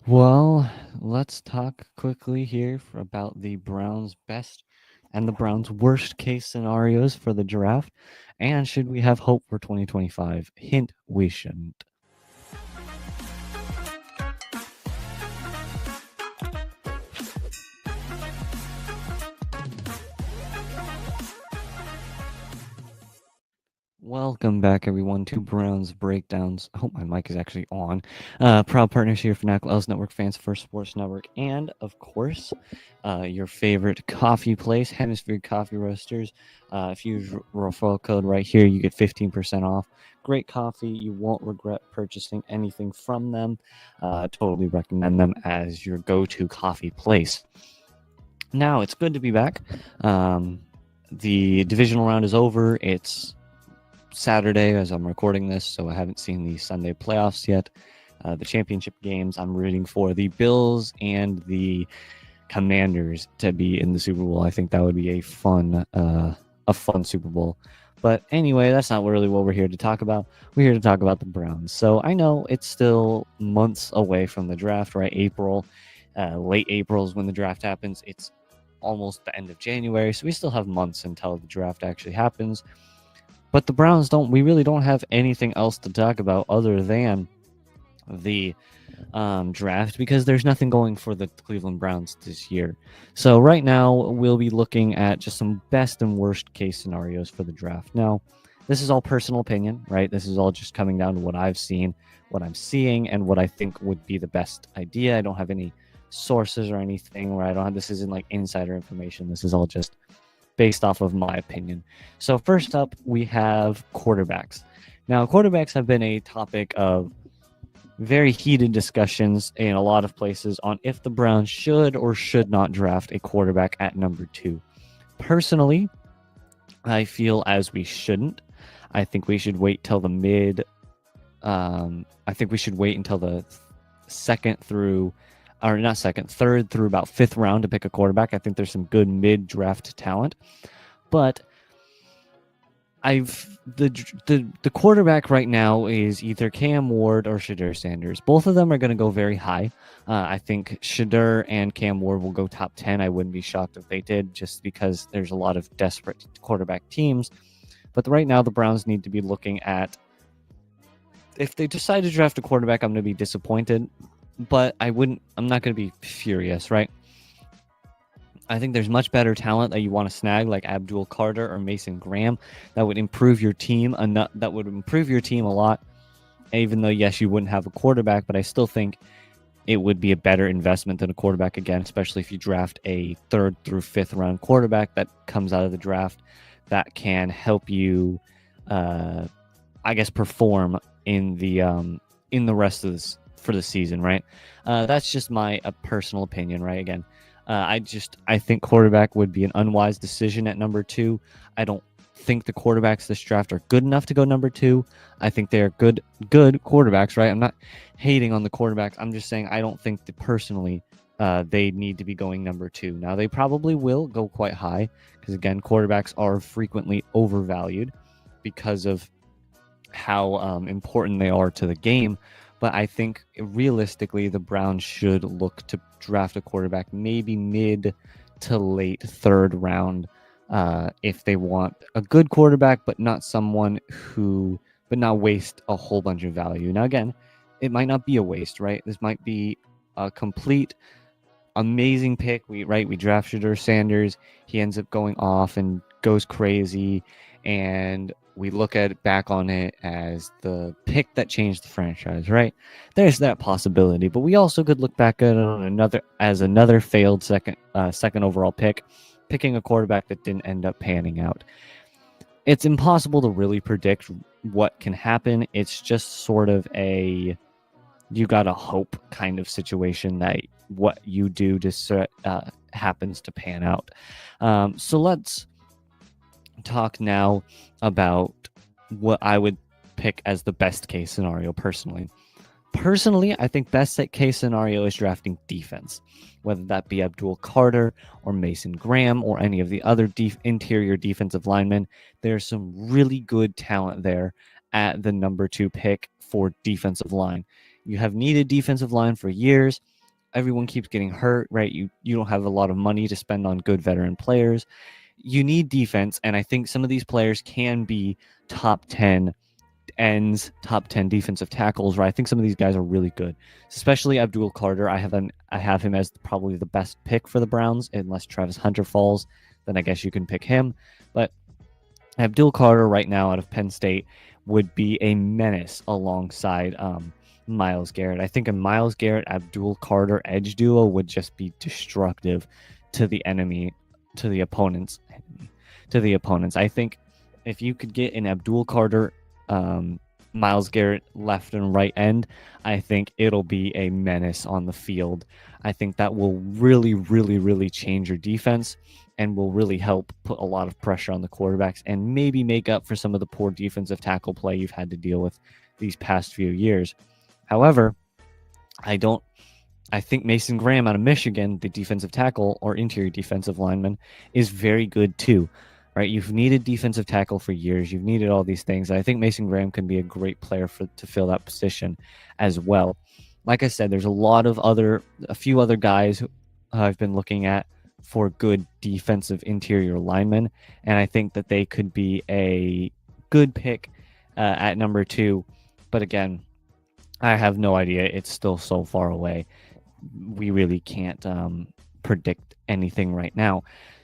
Well, let's talk quickly here about the Browns' best and the Browns' worst case scenarios for the draft. And should we have hope for 2025? Hint, we shouldn't. Welcome back, everyone, to Browns Breakdowns. I hope my mic is actually on. Proud partners here for Knackle Els Network fans, First Sports Network, and of course, your favorite coffee place, Hemisphere Coffee Roasters. If you use referral code right here, you get 15% off. Great coffee. You won't regret purchasing anything from them. Totally recommend them as your go-to coffee place. Now, it's good to be back. The divisional round is over. It's Saturday as I'm recording this, so I haven't seen the Sunday playoffs yet. The championship games, I'm rooting for the Bills and the Commanders to be in the Super Bowl. I think that would be a fun Super Bowl. But anyway, that's not really what we're here to talk about. We're here to talk about the Browns. So I know it's still months away from the draft, right? Late April is when the draft happens. It's almost the end of January, so we still have months until the draft actually happens. But the Browns we really don't have anything else to talk about other than the draft because there's nothing going for the Cleveland Browns this year. So right now we'll be looking at just some best and worst case scenarios for the draft. Now, this is all personal opinion, right? This is all just coming down to what I've seen, what I'm seeing, and what I think would be the best idea. I don't have any sources or anything where this isn't like insider information. This is all just based off of my opinion. So first up, we have quarterbacks. Now, quarterbacks have been a topic of very heated discussions in a lot of places on if the Browns should or should not draft a quarterback at number 2. Personally, I feel as we shouldn't. I think we should wait till the mid. I think we should wait until the third through about 5th round to pick a quarterback. I think there's some good mid-draft talent, but the quarterback right now is either Cam Ward or Shedeur Sanders. Both of them are going to go very high. I think Shedeur and Cam Ward will go top 10. I wouldn't be shocked if they did, just because there's a lot of desperate quarterback teams. But right now, the Browns need to be looking at, if they decide to draft a quarterback, I'm going to be disappointed, but I'm not going to be furious, right? I think there's much better talent that you want to snag, like Abdul Carter or Mason Graham, that would improve your team a lot. Even though, yes, you wouldn't have a quarterback, but I still think it would be a better investment than a quarterback again, especially if you draft a 3rd through 5th round quarterback that comes out of the draft that can help you, perform in the rest of this for the season, right? That's just my personal opinion, right? Again, I think quarterback would be an unwise decision at number 2. I don't think the quarterbacks this draft are good enough to go number 2. I think they are good quarterbacks, right? I'm not hating on the quarterbacks. I'm just saying I don't think that personally they need to be going number 2. Now, they probably will go quite high because, again, quarterbacks are frequently overvalued because of how important they are to the game. But I think realistically, the Browns should look to draft a quarterback maybe mid to late 3rd round if they want a good quarterback, but not waste a whole bunch of value. Now, again, it might not be a waste, right? This might be a complete amazing pick. We draft Shedeur Sanders. He ends up going off and goes crazy, and we look back on it as the pick that changed the franchise, right? There's that possibility, but we also could look back at it on another failed second overall pick, picking a quarterback that didn't end up panning out. It's impossible to really predict what can happen. It's just sort of a you gotta hope kind of situation that what you do happens to pan out. So let's talk now about what I would pick as the best case scenario personally. Personally, I think best case scenario is drafting defense, whether that be Abdul Carter or Mason Graham or any of the other interior defensive linemen. There's some really good talent there at the number 2 pick for defensive line. You have needed defensive line for years. Everyone keeps getting hurt, right? You don't have a lot of money to spend on good veteran players. You need defense, and I think some of these players can be top 10 ends, top 10 defensive tackles, right? I think some of these guys are really good, especially Abdul Carter. I have him as probably the best pick for the Browns, unless Travis Hunter falls, then I guess you can pick him. But Abdul Carter right now out of Penn State would be a menace alongside Myles Garrett. I think a Myles Garrett Abdul Carter edge duo would just be destructive to the enemy, to the opponents. I think if you could get an Abdul Carter, Myles Garrett left and right end, I think it'll be a menace on the field. I think that will really, really, really change your defense and will really help put a lot of pressure on the quarterbacks and maybe make up for some of the poor defensive tackle play you've had to deal with these past few years. However, I think Mason Graham out of Michigan, the defensive tackle or interior defensive lineman, is very good too. Right, you've needed defensive tackle for years. You've needed all these things. I think Mason Graham can be a great player to fill that position as well. Like I said, there's a few other guys who I've been looking at for good defensive interior linemen, and I think that they could be a good pick at number 2. But again, I have no idea. It's still so far away. We really can't predict anything right now.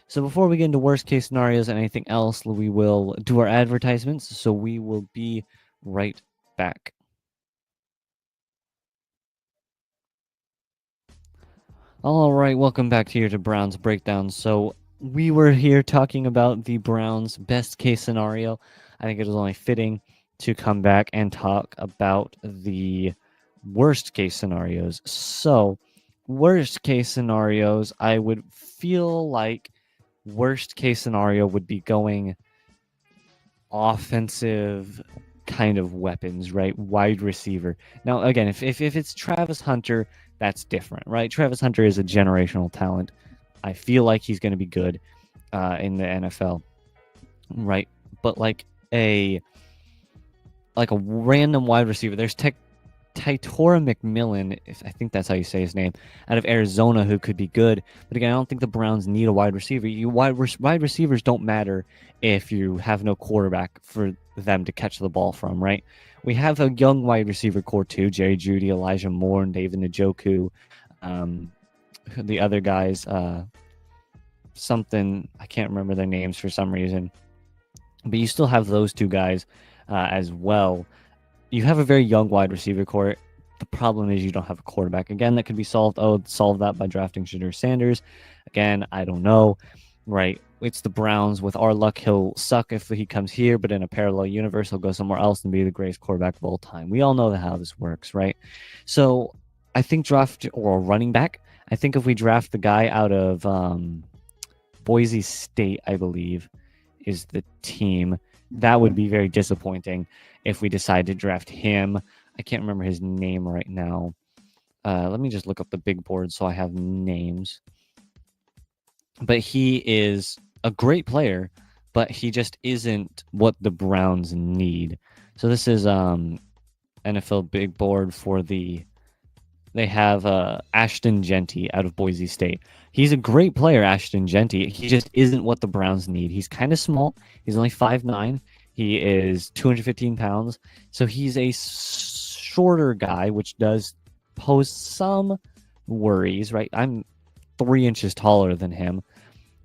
So before we get into worst case scenarios and anything else, we will do our advertisements. So we will be right back. All right, welcome back here to Browns Breakdown. So we were here talking about the Browns' best case scenario. I think it is only fitting to come back and talk about the worst case scenarios. So worst case scenarios, I would feel like worst case scenario would be going offensive kind of weapons, right? Wide receiver. Now, again, if it's Travis Hunter, that's different, right? Travis Hunter is a generational talent. I feel like he's going to be good in the NFL, right? But like a random wide receiver, there's Tytora McMillan, I think that's how you say his name, out of Arizona, who could be good. But again, I don't think the Browns need a wide receiver. Wide receivers don't matter if you have no quarterback for them to catch the ball from, right? We have a young wide receiver core too: Jerry Jeudy, Elijah Moore, and David Njoku. The other guys, something I can't remember their names for some reason, but you still have those two guys as well. You have a very young wide receiver core. The problem is you don't have a quarterback. Again, that could be solved. Solve that by drafting Shedeur Sanders. Again, I don't know. Right? It's the Browns. With our luck, he'll suck if he comes here, but in a parallel universe, he'll go somewhere else and be the greatest quarterback of all time. We all know how this works, right? So I think draft or running back. I think if we draft the guy out of Boise State, I believe, is the team, that would be very disappointing if we decide to draft him. I can't remember his name right now. Let me just look up the big board so I have names. But he is a great player, but he just isn't what the Browns need. So this is NFL big board for they have Ashton Jeanty out of Boise State. He's a great player, Ashton Jeanty. He just isn't what the Browns need. He's kind of small. He's only 5'9". He is 215 pounds. So he's a shorter guy, which does pose some worries, right? I'm 3 inches taller than him.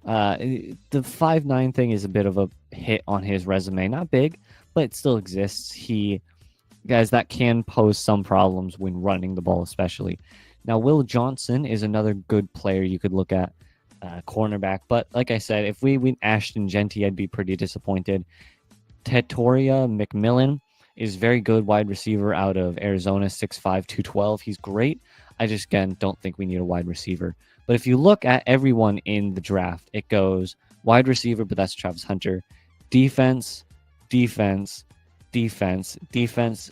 The 5'9" thing is a bit of a hit on his resume. Not big, but it still exists. Guys, that can pose some problems when running the ball, especially. Now, Will Johnson is another good player you could look at, cornerback. But like I said, if we win Ashton Jeanty, I'd be pretty disappointed. Tytora McMillan is very good wide receiver out of Arizona, 6'5", 212. He's great. I just, again, don't think we need a wide receiver. But if you look at everyone in the draft, it goes wide receiver, but that's Travis Hunter. Defense, defense, defense, defense,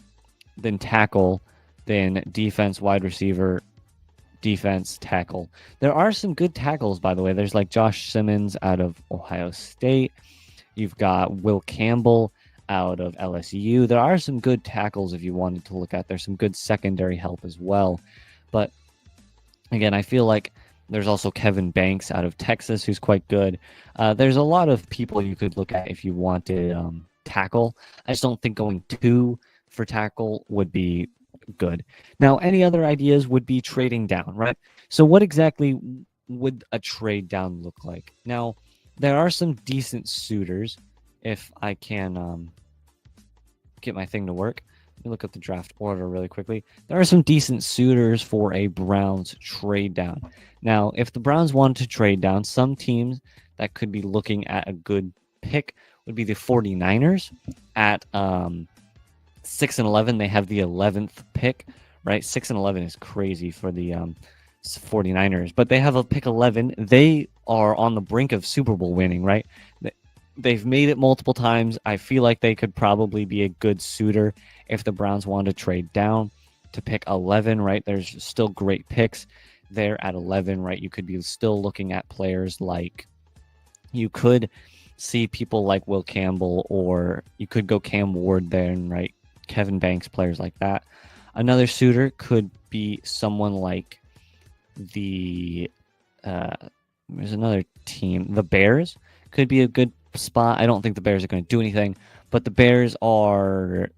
then tackle, then defense, wide receiver, defense, tackle. There are some good tackles, by the way. There's like Josh Simmons out of Ohio State. You've got Will Campbell out of LSU. There are some good tackles if you wanted to look at. There's some good secondary help as well. But again, I feel like there's also Kevin Banks out of Texas, who's quite good. There's a lot of people you could look at if you wanted tackle. I just don't think going 2 for tackle would be good. Now, any other ideas would be trading down, right? So what exactly would a trade down look like? Now, there are some decent suitors. If I can get my thing to work. Let me look at the draft order really quickly. There are some decent suitors for a Browns trade down. Now, if the Browns wanted to trade down, some teams that could be looking at a good pick would be the 49ers at 6 and 11. They have the 11th pick, right? 6 and 11 is crazy for the 49ers, but they have a pick 11. They are on the brink of Super Bowl winning, right? They've made it multiple times. I feel like they could probably be a good suitor if the Browns wanted to trade down to pick 11, right? There's still great picks there at 11, right? You could be still looking at players like, you could see people like Will Campbell, or you could go Cam Ward there, and right, Kevin Banks, players like that. Another suitor could be someone like there's another team, the Bears could be a good spot. I don't think the Bears are going to do anything, but the Bears are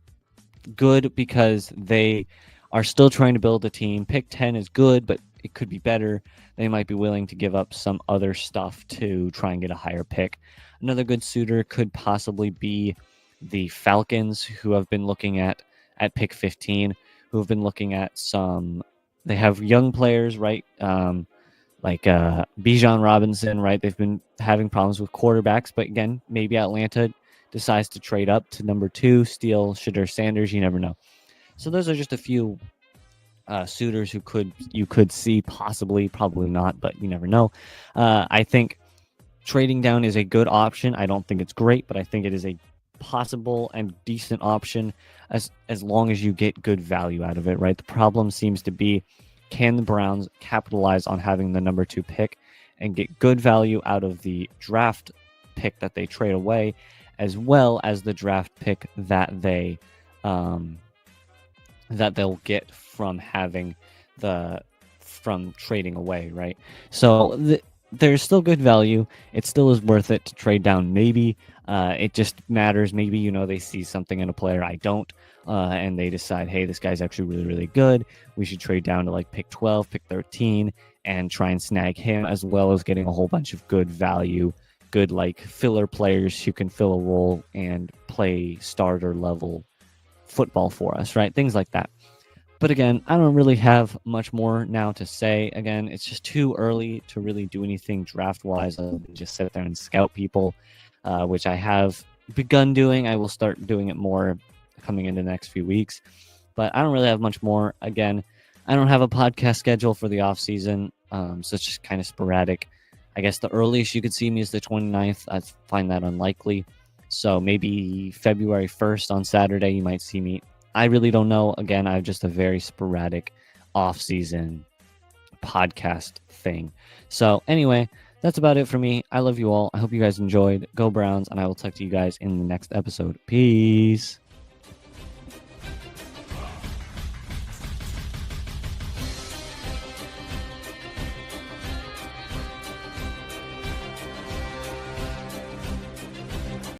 good because they are still trying to build a team. Pick 10 is good, but it could be better. They might be willing to give up some other stuff to try and get a higher pick. Another good suitor could possibly be the Falcons, who have been looking at pick 15, who have been looking at some, they have young players, right? Like Bijan Robinson, right? They've been having problems with quarterbacks, but again, maybe Atlanta decides to trade up to number 2, steal Shedeur Sanders. You never know. So those are just a few suitors who you could see possibly, probably not, but you never know. I think trading down is a good option. I don't think it's great, but I think it is a possible and decent option as long as you get good value out of it, right? The problem seems to be, can the Browns capitalize on having the number 2 pick and get good value out of the draft pick that they trade away, as well as the draft pick that they'll get from from trading away, right? So there's still good value. It still is worth it to trade down. Maybe it just matters. Maybe, they see something in a player I don't, and they decide, hey, this guy's actually really, really good. We should trade down to like pick 12, pick 13, and try and snag him, as well as getting a whole bunch of good value, good like filler players who can fill a role and play starter level football for us, right? Things like that. But again, I don't really have much more now to say. Again, it's just too early to really do anything draft-wise other than just sit there and scout people, which I have begun doing. I will start doing it more coming into the next few weeks. But I don't really have much more. Again, I don't have a podcast schedule for the off-season, so it's just kind of sporadic. I guess the earliest you could see me is the 29th. I find that unlikely. So maybe February 1st on Saturday, you might see me. I really don't know. Again, I have just a very sporadic off-season podcast thing. So anyway, that's about it for me. I love you all. I hope you guys enjoyed. Go Browns, and I will talk to you guys in the next episode. Peace.